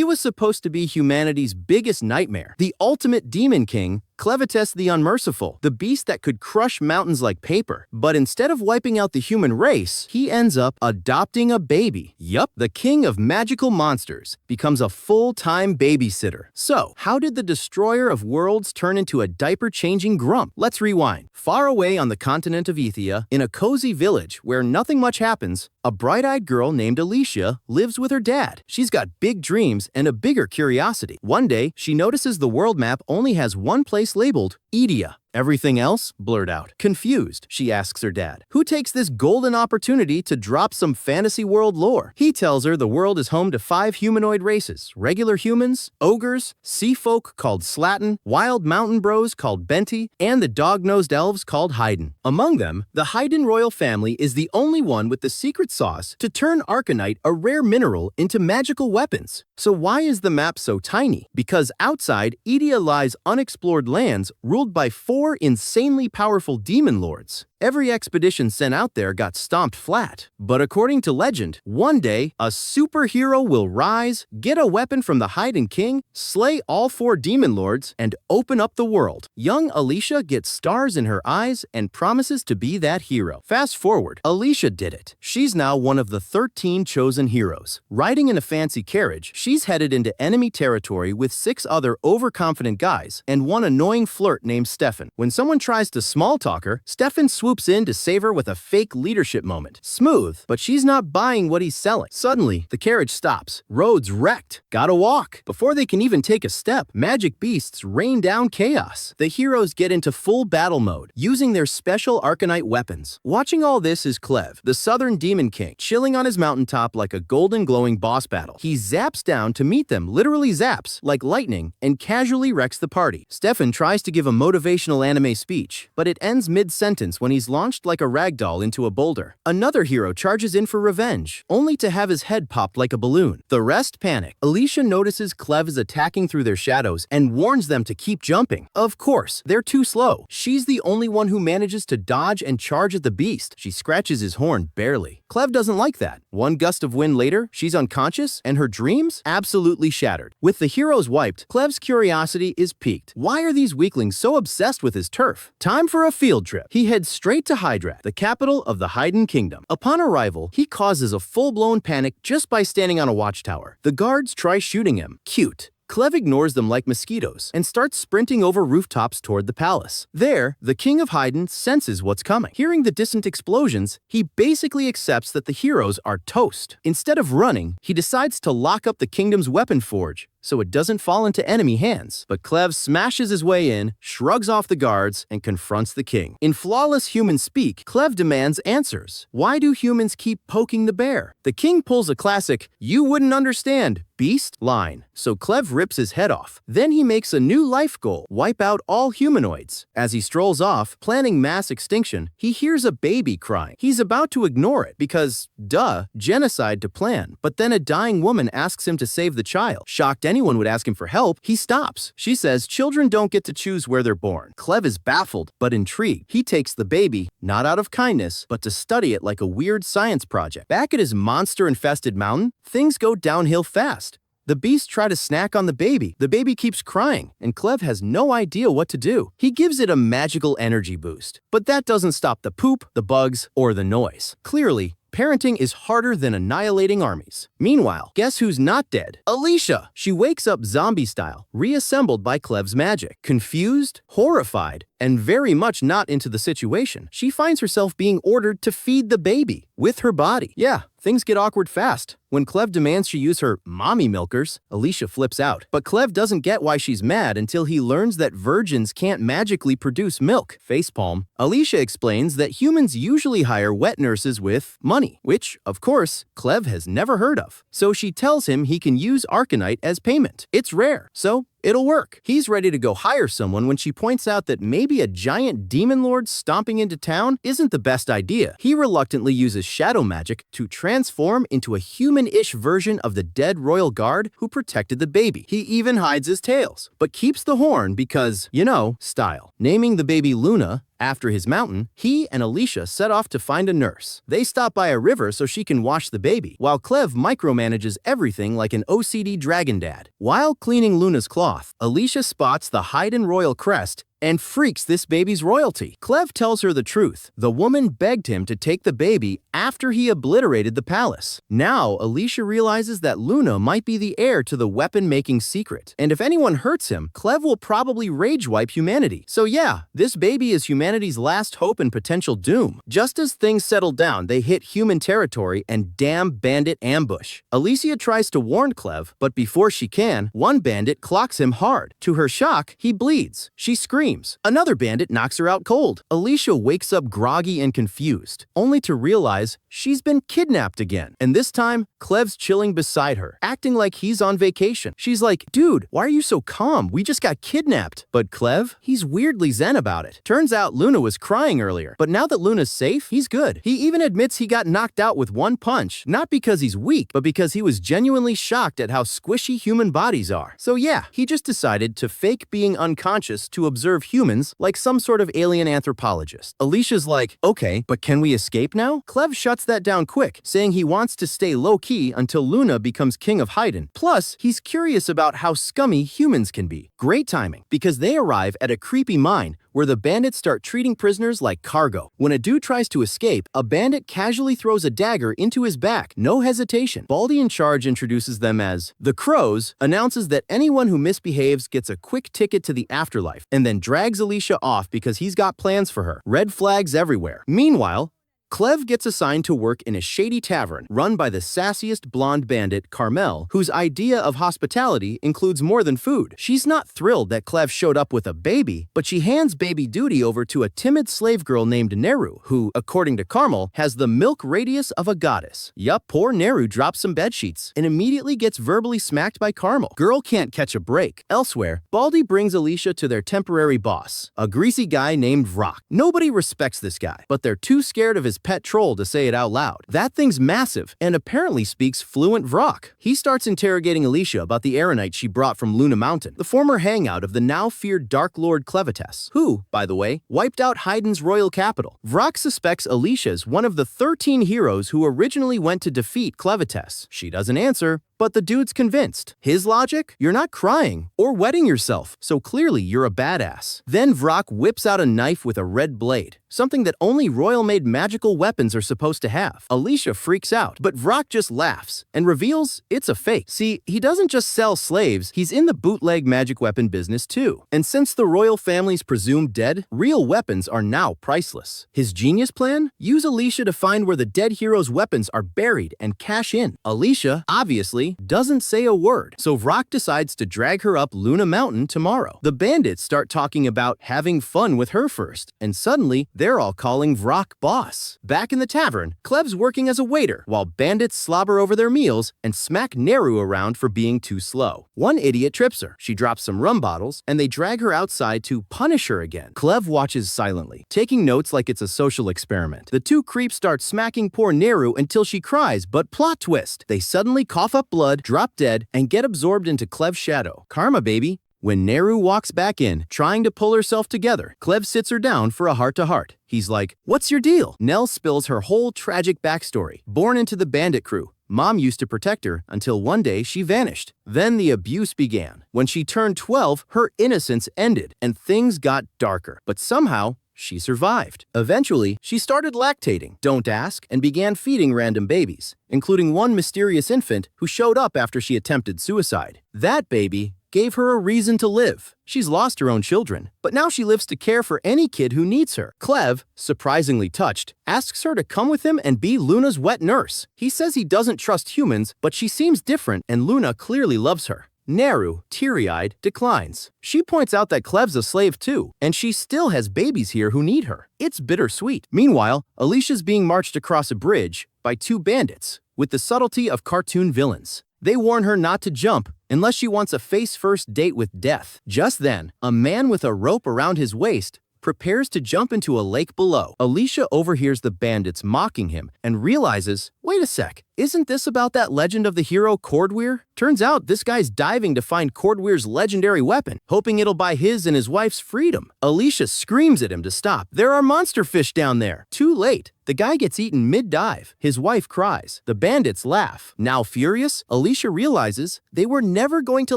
He was supposed to be humanity's biggest nightmare, the ultimate demon king, Clevatess the Unmerciful, the beast that could crush mountains like paper. But instead of wiping out the human race, he ends up adopting a baby. Yup, the king of magical monsters becomes a full-time babysitter. So, how did the destroyer of worlds turn into a diaper-changing grump? Let's rewind. Far away on the continent of Ethia, in a cozy village where nothing much happens, a bright-eyed girl named Alicia lives with her dad. She's got big dreams and a bigger curiosity. One day, she notices the world map only has one place labeled Ethia. Everything else blurred out. Confused, she asks her dad, who takes this golden opportunity to drop some fantasy world lore. He tells her the world is home to 5 humanoid races: regular humans, ogres, sea folk called Slatin, wild mountain bros called Benti, and the dog-nosed elves called Haydn. Among them, the Haydn royal family is the only one with the secret sauce to turn arcanite, a rare mineral, into magical weapons. So why is the map so tiny? Because outside, Ethia lies unexplored lands ruled by 4 insanely powerful demon lords. Every expedition sent out there got stomped flat. But according to legend, one day, a superhero will rise, get a weapon from the Haydn king, slay all 4 demon lords, and open up the world. Young Alicia gets stars in her eyes and promises to be that hero. Fast forward, Alicia did it. She's now one of the 13 chosen heroes. Riding in a fancy carriage, she's headed into enemy territory with 6 other overconfident guys and one annoying flirt named Stefan. When someone tries to small talk her, Stefan swoops in to save her with a fake leadership moment. Smooth, but she's not buying what he's selling. Suddenly, the carriage stops. Roads wrecked. Gotta walk. Before they can even take a step, magic beasts rain down chaos. The heroes get into full battle mode, using their special arcanite weapons. Watching all this is Clev, the southern demon king, chilling on his mountaintop like a golden glowing boss battle. He zaps down to meet them, literally zaps, like lightning, and casually wrecks the party. Stefan tries to give a motivational anime speech, but it ends mid-sentence when he's launched like a ragdoll into a boulder. Another hero charges in for revenge, only to have his head popped like a balloon. The rest panic. Alicia notices Clev is attacking through their shadows and warns them to keep jumping. Of course, they're too slow. She's the only one who manages to dodge and charge at the beast. She scratches his horn barely. Clev doesn't like that. One gust of wind later, she's unconscious and her dreams absolutely shattered. With the heroes wiped, Clev's curiosity is piqued. Why are these weaklings so obsessed with his turf? Time for a field trip. He heads straight to Hydra, the capital of the Haydn kingdom. Upon arrival, he causes a full-blown panic just by standing on a watchtower. The guards try shooting him. Cute. Clev ignores them like mosquitoes and starts sprinting over rooftops toward the palace. There, the king of Haydn senses what's coming. Hearing the distant explosions, he basically accepts that the heroes are toast. Instead of running, he decides to lock up the kingdom's weapon forge so it doesn't fall into enemy hands. But Clev smashes his way in, shrugs off the guards, and confronts the king. In flawless human speak, Clev demands answers. Why do humans keep poking the bear? The king pulls a classic, "You wouldn't understand, beast" line. So Clev rips his head off. Then he makes a new life goal: wipe out all humanoids. As he strolls off, planning mass extinction, he hears a baby crying. He's about to ignore it because, duh, genocide to plan. But then a dying woman asks him to save the child. Shocked anyone would ask him for help, he stops. She says children don't get to choose where they're born. Clev is baffled, but intrigued. He takes the baby, not out of kindness, but to study it like a weird science project. Back at his monster-infested mountain, things go downhill fast. The beasts try to snack on the baby. The baby keeps crying, and Clev has no idea what to do. He gives it a magical energy boost. But that doesn't stop the poop, the bugs, or the noise. Clearly, parenting is harder than annihilating armies. Meanwhile, guess who's not dead? Alicia! She wakes up zombie-style, reassembled by Clev's magic. Confused, horrified, and very much not into the situation, she finds herself being ordered to feed the baby with her body. Yeah, things get awkward fast. When Clev demands she use her mommy milkers, Alicia flips out. But Clev doesn't get why she's mad until he learns that virgins can't magically produce milk. Facepalm. Alicia explains that humans usually hire wet nurses with money, which, of course, Clev has never heard of. So she tells him he can use arcanite as payment. It's rare, so It'll work. He's ready to go hire someone when she points out that maybe a giant demon lord stomping into town isn't the best idea. He reluctantly uses shadow magic to transform into a human-ish version of the dead royal guard who protected the baby. He even hides his tails, but keeps the horn because, you know, style. Naming the baby Luna after his mountain, he and Alicia set off to find a nurse. They stop by a river so she can wash the baby, while Clev micromanages everything like an OCD dragon dad. While cleaning Luna's cloth, Alicia spots the Haydn royal crest and freaks this baby's royalty. Clev tells her the truth. The woman begged him to take the baby after he obliterated the palace. Now, Alicia realizes that Luna might be the heir to the weapon-making secret. And if anyone hurts him, Clev will probably rage-wipe humanity. So yeah, this baby is humanity's last hope and potential doom. Just as things settle down, they hit human territory and damn bandit ambush. Alicia tries to warn Clev, but before she can, one bandit clocks him hard. To her shock, he bleeds. She screams. Another bandit knocks her out cold. Alicia wakes up groggy and confused, only to realize she's been kidnapped again. And this time, Clev's chilling beside her, acting like he's on vacation. She's like, dude, why are you so calm? We just got kidnapped. But Clev, he's weirdly zen about it. Turns out Luna was crying earlier, but now that Luna's safe, he's good. He even admits he got knocked out with one punch, not because he's weak, but because he was genuinely shocked at how squishy human bodies are. So yeah, he just decided to fake being unconscious to observe humans like some sort of alien anthropologist. Alicia's like, okay, but can we escape now? Clev shuts that down quick, saying he wants to stay low-key until Luna becomes king of Haydn. Plus, he's curious about how scummy humans can be. Great timing, because they arrive at a creepy mine where the bandits start treating prisoners like cargo. When a dude tries to escape, a bandit casually throws a dagger into his back. No hesitation. Baldy in charge introduces them as the Crows, announces that anyone who misbehaves gets a quick ticket to the afterlife, and then drags Alicia off because he's got plans for her. Red flags everywhere. Meanwhile, Clev gets assigned to work in a shady tavern run by the sassiest blonde bandit, Carmel, whose idea of hospitality includes more than food. She's not thrilled that Clev showed up with a baby, but she hands baby duty over to a timid slave girl named Neru, who, according to Carmel, has the milk radius of a goddess. Yup, poor Neru drops some bedsheets and immediately gets verbally smacked by Carmel. Girl can't catch a break. Elsewhere, Baldy brings Alicia to their temporary boss, a greasy guy named Vrock. Nobody respects this guy, but they're too scared of his pet troll to say it out loud. That thing's massive and apparently speaks fluent Vrock. He starts interrogating Alicia about the aeronite she brought from Luna Mountain, the former hangout of the now-feared Dark Lord Clevatess, who, by the way, wiped out Haydn's royal capital. Vrock suspects Alicia's one of the 13 heroes who originally went to defeat Clevatess. She doesn't answer, but the dude's convinced. His logic? You're not crying or wetting yourself, so clearly you're a badass. Then Vrock whips out a knife with a red blade, something that only royal-made magical weapons are supposed to have. Alicia freaks out, but Vrock just laughs and reveals it's a fake. See, he doesn't just sell slaves, he's in the bootleg magic weapon business too. And since the royal family's presumed dead, real weapons are now priceless. His genius plan? Use Alicia to find where the dead hero's weapons are buried and cash in. Alicia, obviously, doesn't say a word, so Vrock decides to drag her up Luna Mountain tomorrow. The bandits start talking about having fun with her first, and suddenly, they're all calling Vrock boss. Back in the tavern, Clev's working as a waiter, while bandits slobber over their meals and smack Neru around for being too slow. One idiot trips her, she drops some rum bottles, and they drag her outside to punish her again. Clev watches silently, taking notes like it's a social experiment. The two creeps start smacking poor Neru until she cries, but plot twist! They suddenly cough up blood, drop dead, and get absorbed into Clev's shadow. Karma, baby. When Neru walks back in, trying to pull herself together, Clev sits her down for a heart-to-heart. He's like, what's your deal? Nell spills her whole tragic backstory. Born into the bandit crew, Mom used to protect her until one day she vanished. Then the abuse began. When she turned 12, her innocence ended, and things got darker. But somehow, she survived. Eventually, she started lactating, don't ask, and began feeding random babies, including one mysterious infant who showed up after she attempted suicide. That baby gave her a reason to live. She's lost her own children, but now she lives to care for any kid who needs her. Clev, surprisingly touched, asks her to come with him and be Luna's wet nurse. He says he doesn't trust humans, but she seems different and Luna clearly loves her. Neru, teary-eyed, declines. She points out that Clev's a slave too, and she still has babies here who need her. It's bittersweet. Meanwhile, Alicia's being marched across a bridge by two bandits with the subtlety of cartoon villains. They warn her not to jump unless she wants a face-first date with death. Just then, a man with a rope around his waist prepares to jump into a lake below. Alicia overhears the bandits mocking him and realizes, wait a sec, isn't this about that legend of the hero Cordweir? Turns out this guy's diving to find Cordweir's legendary weapon, hoping it'll buy his and his wife's freedom. Alicia screams at him to stop. There are monster fish down there. Too late. The guy gets eaten mid-dive. His wife cries. The bandits laugh. Now furious, Alicia realizes they were never going to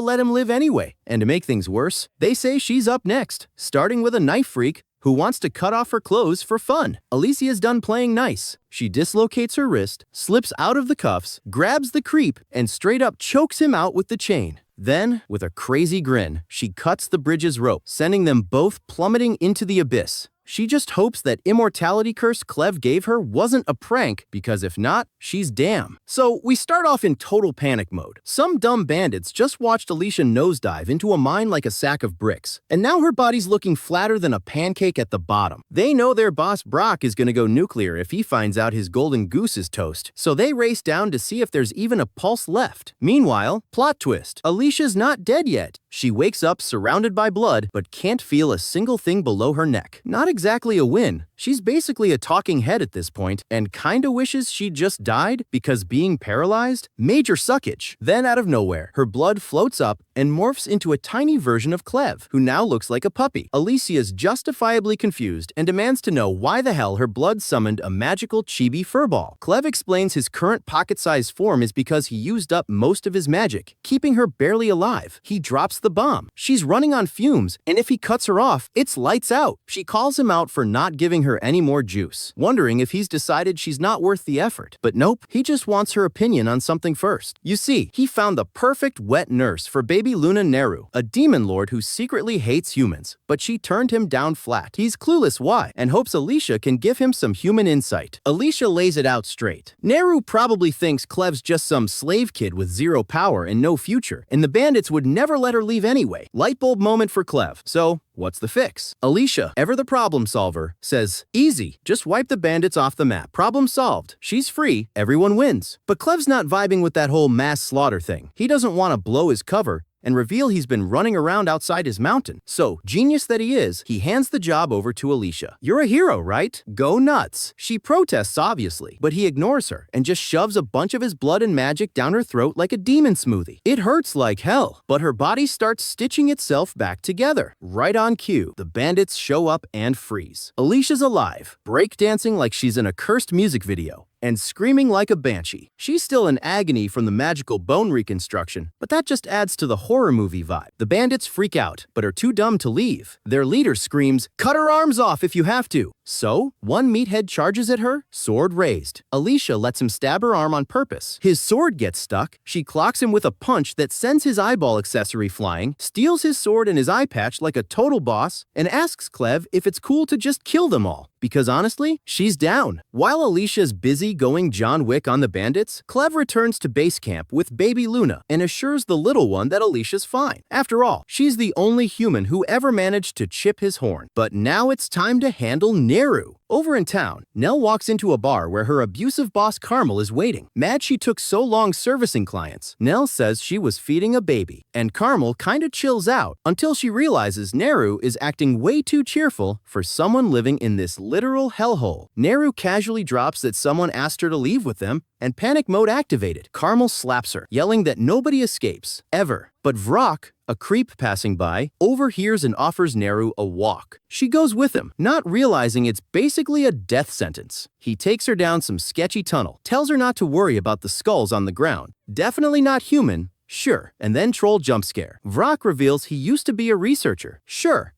let him live anyway. And to make things worse, they say she's up next, starting with a knife freak who wants to cut off her clothes for fun. Alicia's done playing nice. She dislocates her wrist, slips out of the cuffs, grabs the creep, and straight up chokes him out with the chain. Then, with a crazy grin, she cuts the bridge's rope, sending them both plummeting into the abyss. She just hopes that immortality curse Clev gave her wasn't a prank, because if not, she's damn. So we start off in total panic mode. Some dumb bandits just watched Alicia nosedive into a mine like a sack of bricks, and now her body's looking flatter than a pancake at the bottom. They know their boss Vrock is gonna go nuclear if he finds out his golden goose is toast, so they race down to see if there's even a pulse left. Meanwhile, plot twist, Alicia's not dead yet. She wakes up surrounded by blood, but can't feel a single thing below her neck. Not exactly a win. She's basically a talking head at this point, and kinda wishes she'd just died because being paralyzed? Major suckage. Then out of nowhere, her blood floats up and morphs into a tiny version of Clev, who now looks like a puppy. Alicia's justifiably confused and demands to know why the hell her blood summoned a magical chibi furball. Clev explains his current pocket-sized form is because he used up most of his magic, keeping her barely alive. He drops the bomb. She's running on fumes, and if he cuts her off, it's lights out. She calls him out for not giving her any more juice, wondering if he's decided she's not worth the effort. But nope, he just wants her opinion on something first. You see, he found the perfect wet nurse for baby Luna Neru, a demon lord who secretly hates humans, but she turned him down flat. He's clueless why, and hopes Alicia can give him some human insight. Alicia lays it out straight. Neru probably thinks Clev's just some slave kid with zero power and no future, and the bandits would never let her leave anyway. Lightbulb moment for Clev. So, what's the fix? Alicia, ever the problem solver, says, easy, just wipe the bandits off the map. Problem solved. She's free, everyone wins. But Clev's not vibing with that whole mass slaughter thing. He doesn't want to blow his cover and reveal he's been running around outside his mountain. So, genius that he is, he hands the job over to Alicia. You're a hero, right? Go nuts. She protests, obviously, but he ignores her and just shoves a bunch of his blood and magic down her throat like a demon smoothie. It hurts like hell, but her body starts stitching itself back together. Right on cue, the bandits show up and freeze. Alicia's alive, breakdancing like she's in a cursed music video, and screaming like a banshee. She's still in agony from the magical bone reconstruction, but that just adds to the horror movie vibe. The bandits freak out, but are too dumb to leave. Their leader screams, cut her arms off if you have to. So, one meathead charges at her, sword raised. Alicia lets him stab her arm on purpose. His sword gets stuck. She clocks him with a punch that sends his eyeball accessory flying, steals his sword and his eye patch like a total boss, and asks Clev if it's cool to just kill them all. Because honestly, she's down. While Alicia's busy going John Wick on the bandits, Clev returns to base camp with baby Luna and assures the little one that Alicia's fine. After all, she's the only human who ever managed to chip his horn. But now it's time to handle Neru. Over in town, Nell walks into a bar where her abusive boss Carmel is waiting. Mad she took so long servicing clients, Nell says she was feeding a baby, and Carmel kinda chills out until she realizes Neru is acting way too cheerful for someone living in this literal hellhole. Neru casually drops that someone asked her to leave with them, and panic mode activated. Carmel slaps her, yelling that nobody escapes, ever. But Vrock, a creep passing by, overhears and offers Neru a walk. She goes with him, not realizing it's basically a death sentence. He takes her down some sketchy tunnel, tells her not to worry about the skulls on the ground. Definitely not human. Sure, and then troll jump scare. Vrock reveals he used to be a researcher. Sure.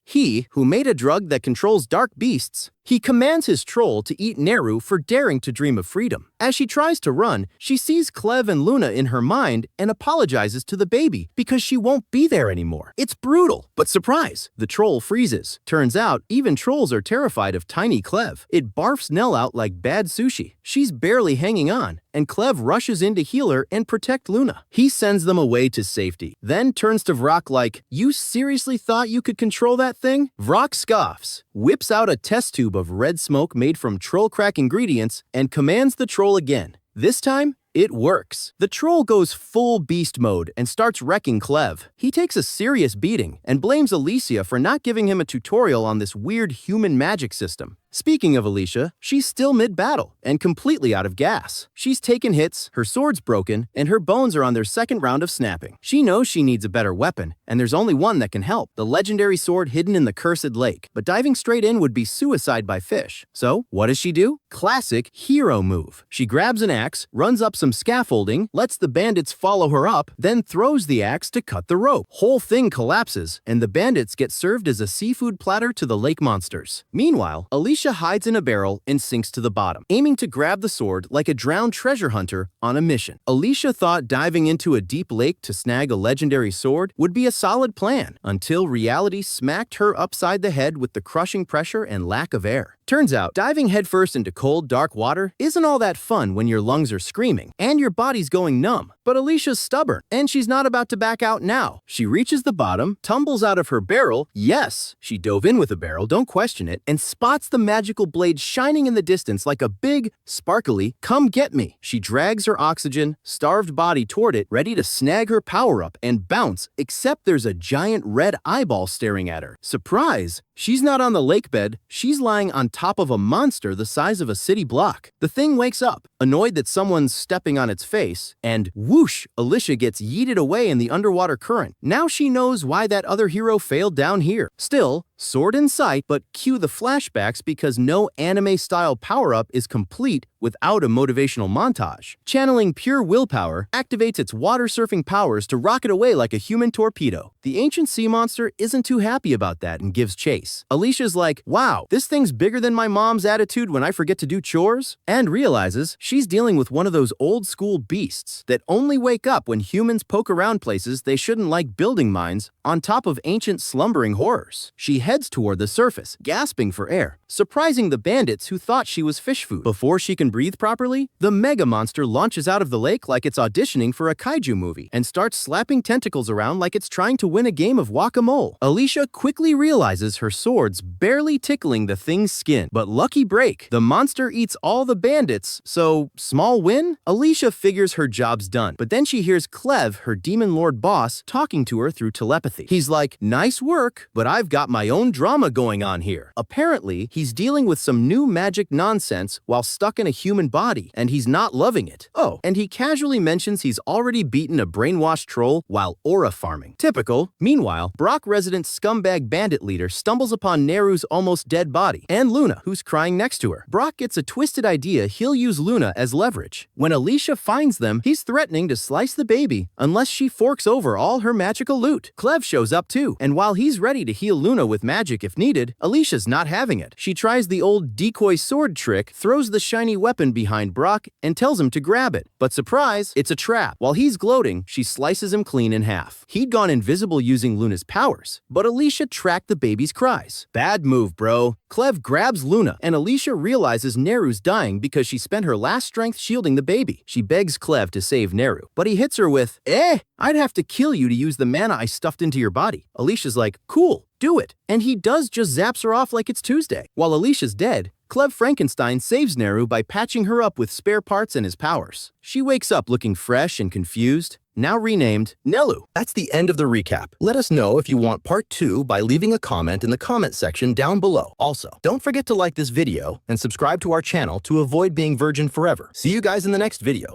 He, who made a drug that controls dark beasts, he commands his troll to eat Neru for daring to dream of freedom. As she tries to run, she sees Clev and Luna in her mind and apologizes to the baby because she won't be there anymore. It's brutal, but surprise, the troll freezes. Turns out, even trolls are terrified of tiny Clev. It barfs Nell out like bad sushi. She's barely hanging on, and Clev rushes in to heal her and protect Luna. He sends them away to safety, then turns to Vrock like, you seriously thought you could control that thing? Vrock scoffs, whips out a test tube of red smoke made from troll crack ingredients, and commands the troll again. This time, It works. The troll goes full beast mode and starts wrecking Clev. He takes a serious beating and blames Alicia for not giving him a tutorial on this weird human magic system. Speaking of Alicia, she's still mid-battle and completely out of gas. She's taken hits, her sword's broken, and her bones are on their second round of snapping. She knows she needs a better weapon, and there's only one that can help, the legendary sword hidden in the cursed lake. But diving straight in would be suicide by fish. So, what does she do? Classic hero move. She grabs an axe, runs up some scaffolding, lets the bandits follow her up, then throws the axe to cut the rope. Whole thing collapses, and the bandits get served as a seafood platter to the lake monsters. Meanwhile, Alicia hides in a barrel and sinks to the bottom, aiming to grab the sword like a drowned treasure hunter on a mission. Alicia thought diving into a deep lake to snag a legendary sword would be a solid plan, until reality smacked her upside the head with the crushing pressure and lack of air. Turns out, diving headfirst into cold, dark water isn't all that fun when your lungs are screaming and your body's going numb. But Alicia's stubborn, and she's not about to back out now. She reaches the bottom, tumbles out of her barrel, yes, she dove in with a barrel, don't question it, and spots the magical blade shining in the distance like a big, sparkly, come get me. She drags her oxygen, starved body toward it, ready to snag her power-up and bounce, except there's a giant red eyeball staring at her. Surprise! She's not on the lake bed, she's lying on top of a monster the size of a city block. The thing wakes up, annoyed that someone's stepping on its face, and whoosh, Alicia gets yeeted away in the underwater current. Now she knows why that other hero failed down here. Still, sword in sight, but cue the flashbacks because no anime-style power-up is complete without a motivational montage. Channeling pure willpower activates its water-surfing powers to rocket away like a human torpedo. The ancient sea monster isn't too happy about that and gives chase. Alicia's like, wow, this thing's bigger than my mom's attitude when I forget to do chores, and realizes she's dealing with one of those old-school beasts that only wake up when humans poke around places they shouldn't, like building mines on top of ancient slumbering horrors. She heads toward the surface, gasping for air, surprising the bandits who thought she was fish food. Before she can breathe properly, the mega monster launches out of the lake like it's auditioning for a kaiju movie and starts slapping tentacles around like it's trying to win a game of whack-a-mole. Alicia quickly realizes her sword's barely tickling the thing's skin, but lucky break, the monster eats all the bandits, so small win? Alicia figures her job's done, but then she hears Clev, her demon lord boss, talking to her through telepathy. He's like, nice work, but I've got my own drama going on here. Apparently, he's dealing with some new magic nonsense while stuck in a human body, and he's not loving it. Oh, and he casually mentions he's already beaten a brainwashed troll while aura farming. Typical. Meanwhile, Vrock resident scumbag bandit leader stumbles upon Neru's almost dead body, and Luna, who's crying next to her. Vrock gets a twisted idea he'll use Luna as leverage. When Alicia finds them, he's threatening to slice the baby unless she forks over all her magical loot. Clev shows up too, and while he's ready to heal Luna with magic if needed, Alicia's not having it. She tries the old decoy sword trick, throws the shiny weapon behind Vrock, and tells him to grab it. But surprise, it's a trap. While he's gloating, she slices him clean in half. He'd gone invisible using Luna's powers, but Alicia tracked the baby's cries. Bad move, bro. Clev grabs Luna, and Alicia realizes Neru's dying because she spent her last strength shielding the baby. She begs Clev to save Neru, but he hits her with, I'd have to kill you to use the mana I stuffed into your body. Alicia's like, cool, do it. And he does, just zaps her off like it's Tuesday. While Alicia's dead, Clev Frankenstein saves Neru by patching her up with spare parts and his powers. She wakes up looking fresh and confused, now renamed Nelu. That's the end of the recap. Let us know if you want part 2 by leaving a comment in the comment section down below. Also, don't forget to like this video and subscribe to our channel to avoid being virgin forever. See you guys in the next video.